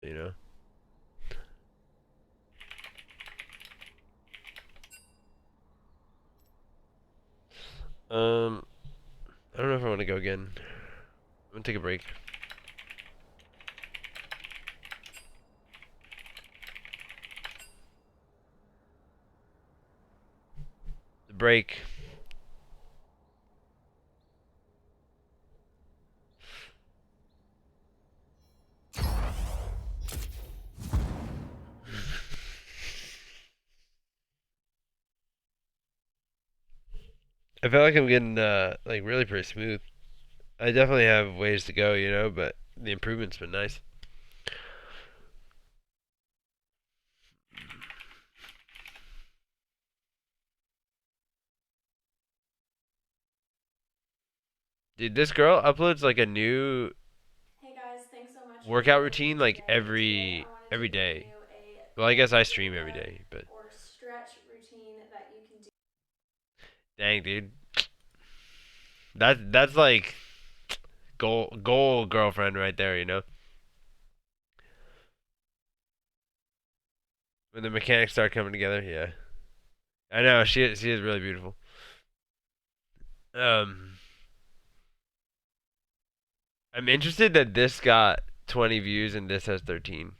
you know. Um, I don't know if I want to go again. I'm gonna take a break. The break. I feel like I'm getting like really pretty smooth. I definitely have ways to go, you know, but the improvement's been nice. Dude, this girl uploads like a new Hey guys, thanks so much for workout joining me routine like today. Today I every wanted to every bring day. you a Well, I guess I stream every yoga day, but or stretch routine that you can do. dang, dude, that's like goal girlfriend right there, you know. When the mechanics start coming together, yeah. I know she is really beautiful. Um, I'm interested that this got 20 views and this has 13.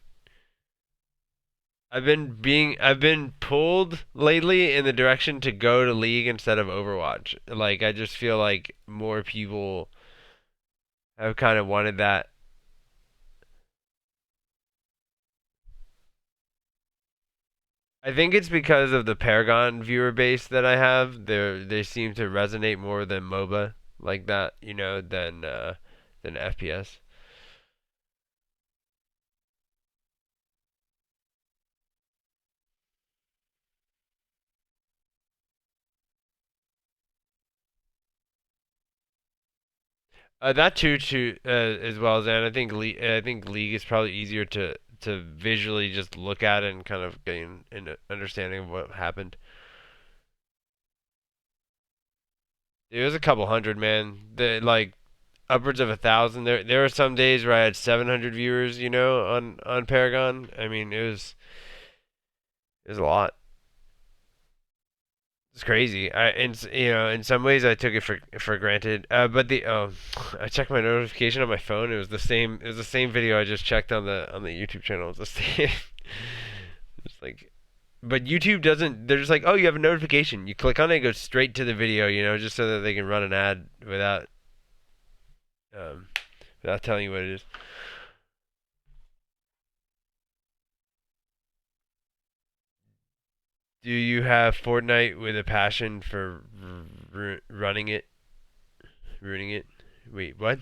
I've been pulled lately in the direction to go to League instead of Overwatch. Like I just feel like more people have kind of wanted that. I think it's because of the Paragon viewer base that I have. They seem to resonate more than MOBA like that, you know, than FPS. That too, as well as, and I think League is probably easier to visually just look at it and kind of gain an understanding of what happened. It was a couple hundred, man. Like upwards of 1,000. There were some days where I had 700 viewers, you know, on Paragon. I mean, it was a lot. It's crazy. You know, in some ways I took it for granted. But I checked my notification on my phone. It was the same. It was the same video I just checked on the YouTube channel. It's the same. It's like, but YouTube doesn't. They're just like, oh, you have a notification. You click on it, it goes straight to the video. You know, just so that they can run an ad um, without telling you what it is. Do you have Fortnite with a passion for running it, ruining it? Wait, what?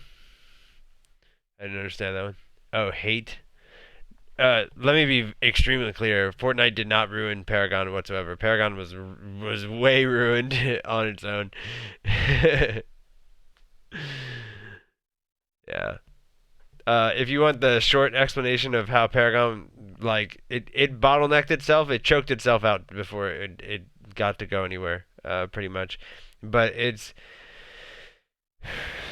I didn't understand that one. Oh, hate. Let me be extremely clear. Fortnite did not ruin Paragon whatsoever. Paragon was way ruined on its own. Yeah. If you want the short explanation of how Paragon, like it bottlenecked itself, it choked itself out before it got to go anywhere. Pretty much. But it's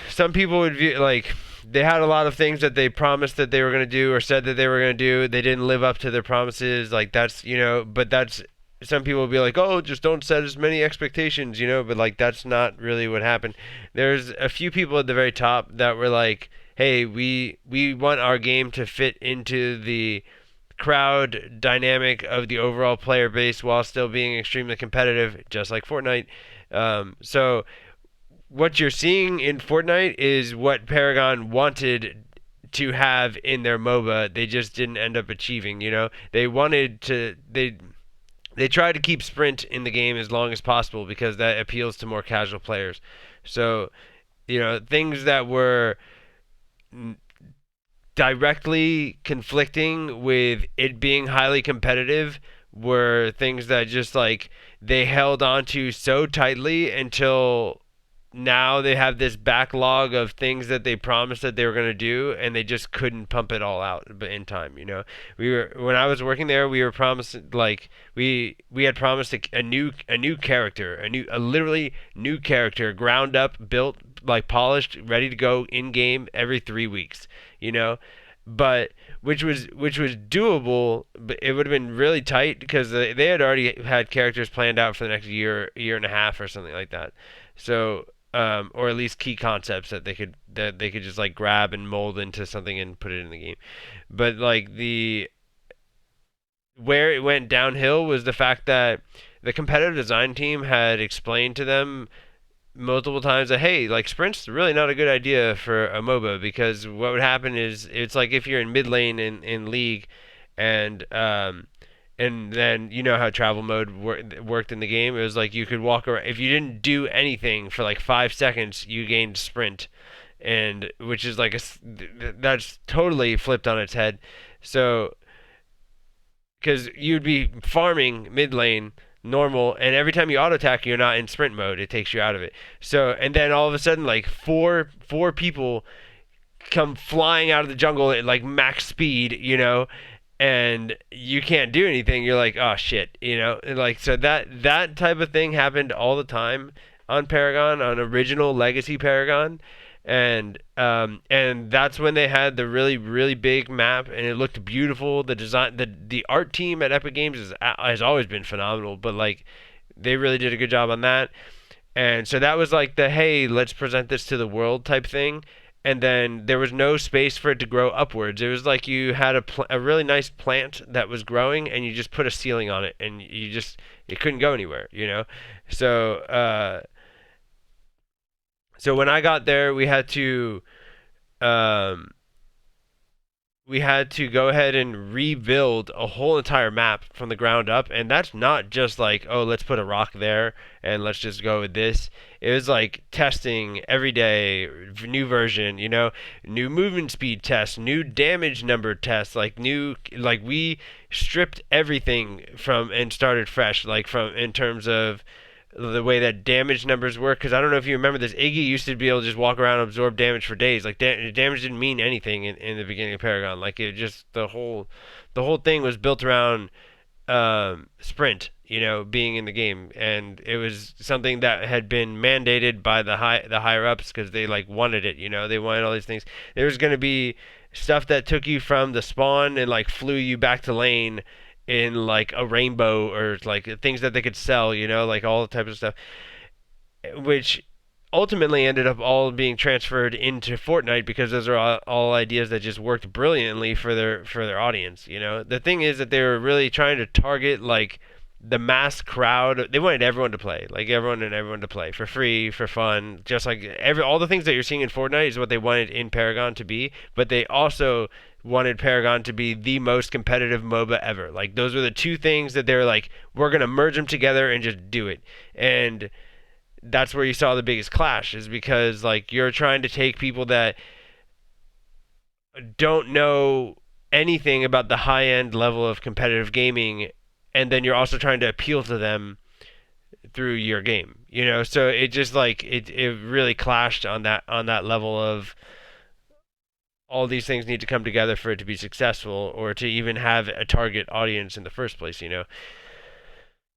some people would view like they had a lot of things that they promised that they were going to do or said that they were going to do. They didn't live up to their promises. Like that's, you know, but that's some people will be like, "Oh, just don't set as many expectations," you know, but like that's not really what happened. There's a few people at the very top that were like, "Hey, we want our game to fit into the crowd dynamic of the overall player base while still being extremely competitive, just like Fortnite." So what you're seeing in Fortnite is what Paragon wanted to have in their MOBA. They just didn't end up achieving. You know, they tried to keep sprint in the game as long as possible because that appeals to more casual players. So you know things that were directly conflicting with it being highly competitive were things that just like they held on to so tightly until now they have this backlog of things that they promised that they were going to do and they just couldn't pump it all out in time, you know. We were when I was working there, we were promised like we had promised a new character, a literally new character, ground up, built, like polished, ready to go in game every 3 weeks, you know. But which was doable, but it would have been really tight because they had already had characters planned out for the next year and a half or something like that. So or at least key concepts that they could just like grab and mold into something and put it in the game. But like the where it went downhill was the fact that the competitive design team had explained to them multiple times that hey, like sprint's really not a good idea for a MOBA because what would happen is it's like if you're in mid lane in League, and then you know how travel mode worked in the game. It was like you could walk around if you didn't do anything for like 5 seconds, you gained sprint, and which is like that's totally flipped on its head. So because you'd be farming mid lane normal, and every time you auto attack, you're not in sprint mode. It takes you out of it. So, and then all of a sudden, like four people come flying out of the jungle at like max speed, and you can't do anything. You're like, oh shit, and like so that type of thing happened all the time on Paragon, on original Legacy Paragon, and that's when they had the really really big map, and it looked beautiful. The design, the art team at Epic Games has always been phenomenal, but like they really did a good job on that. And so that was like the hey, let's present this to the world type thing. And then there was no space for it to grow upwards. It was like you had a really nice plant that was growing, and you just put a ceiling on it, and it couldn't go anywhere. So so when I got there, um, we had to go ahead and rebuild a whole entire map from the ground up, and that's not just like, oh, let's put a rock there and let's just go with this. It was like testing every day, new version, new movement speed tests, new damage number tests, like we stripped everything from and started fresh, like from in terms of the way that damage numbers work. Because I don't know if you remember this, Iggy used to be able to just walk around and absorb damage for days. Like damage didn't mean anything in the beginning of Paragon. Like it just the whole thing was built around sprint, being in the game, and it was something that had been mandated by the higher ups because they like wanted it. They wanted all these things. There was going to be stuff that took you from the spawn and like flew you back to lane in like a rainbow, or like things that they could sell, like all types of stuff, which ultimately ended up all being transferred into Fortnite because those are all ideas that just worked brilliantly for their audience. The thing is that they were really trying to target like the mass crowd. They wanted everyone to play, like everyone to play for free, for fun, just like all the things that you're seeing in Fortnite is what they wanted in Paragon to be, but they also wanted Paragon to be the most competitive MOBA ever. Like those were the two things that they were like, we're gonna merge them together and just do it. And that's where you saw the biggest clash, is because like you're trying to take people that don't know anything about the high end level of competitive gaming, and then you're also trying to appeal to them through your game. So it just like it really clashed on that level of all these things need to come together for it to be successful, or to even have a target audience in the first place.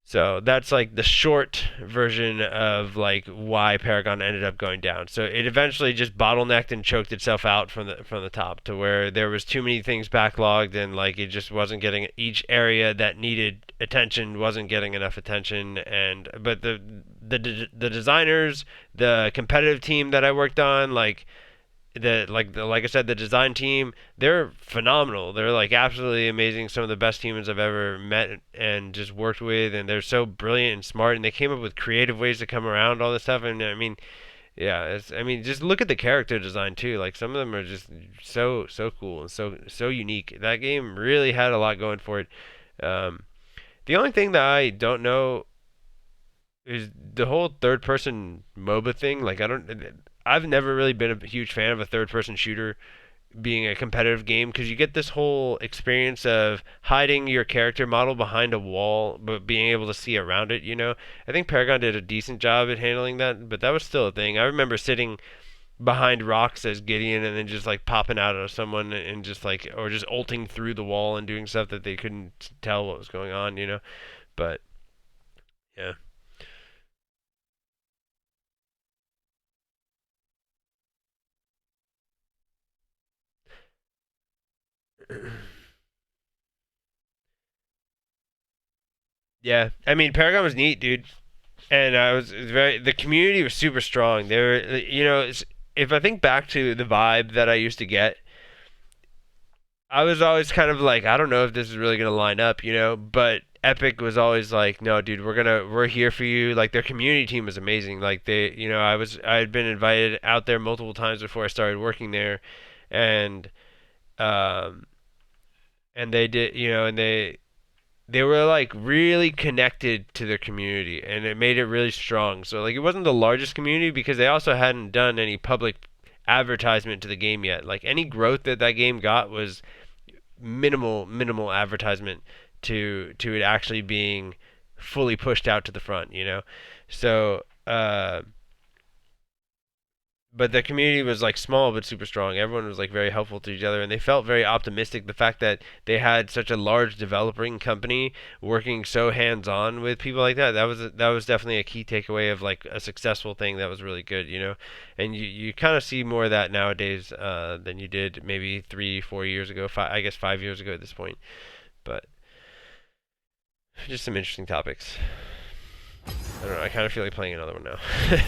So that's like the short version of like why Paragon ended up going down. So it eventually just bottlenecked and choked itself out from the top, to where there was too many things backlogged, and like it just wasn't getting, each area that needed attention wasn't getting enough attention. And but the designers, the competitive team that I worked on, like I said, the design team, they're phenomenal. They're like absolutely amazing. Some of the best humans I've ever met and just worked with, and they're so brilliant and smart, and they came up with creative ways to come around all this stuff. And I mean, yeah, just look at the character design too. Like some of them are just so cool and so unique. That game really had a lot going for it. Um, the only thing that I don't know is the whole third person MOBA thing. Like I've never really been a huge fan of a third person shooter being a competitive game, because you get this whole experience of hiding your character model behind a wall but being able to see around it. I think Paragon did a decent job at handling that, but that was still a thing. I remember sitting behind rocks as Gideon, and then just like popping out of someone and just like, or just ulting through the wall and doing stuff that they couldn't tell what was going on. But yeah. Yeah, I mean Paragon was neat, dude, and I was very. The community was super strong. They were, if I think back to the vibe that I used to get, I was always kind of like, I don't know if this is really gonna line up, but Epic was always like, no, dude, we're here for you. Like their community team was amazing. Like I had been invited out there multiple times before I started working there, and um, and they did, and they were like really connected to their community, and it made it really strong. So like it wasn't the largest community because they also hadn't done any public advertisement to the game yet. Like any growth that that game got was minimal advertisement to it actually being fully pushed out to the front. So but the community was like small but super strong. Everyone was like very helpful to each other, and they felt very optimistic. The fact that they had such a large developing company working so hands on with people like that was definitely a key takeaway of like a successful thing that was really good. And you kind of see more of that nowadays than you did maybe 3 4 years ago. I guess 5 years ago at this point. But just some interesting topics. I don't know. I kind of feel like playing another one now.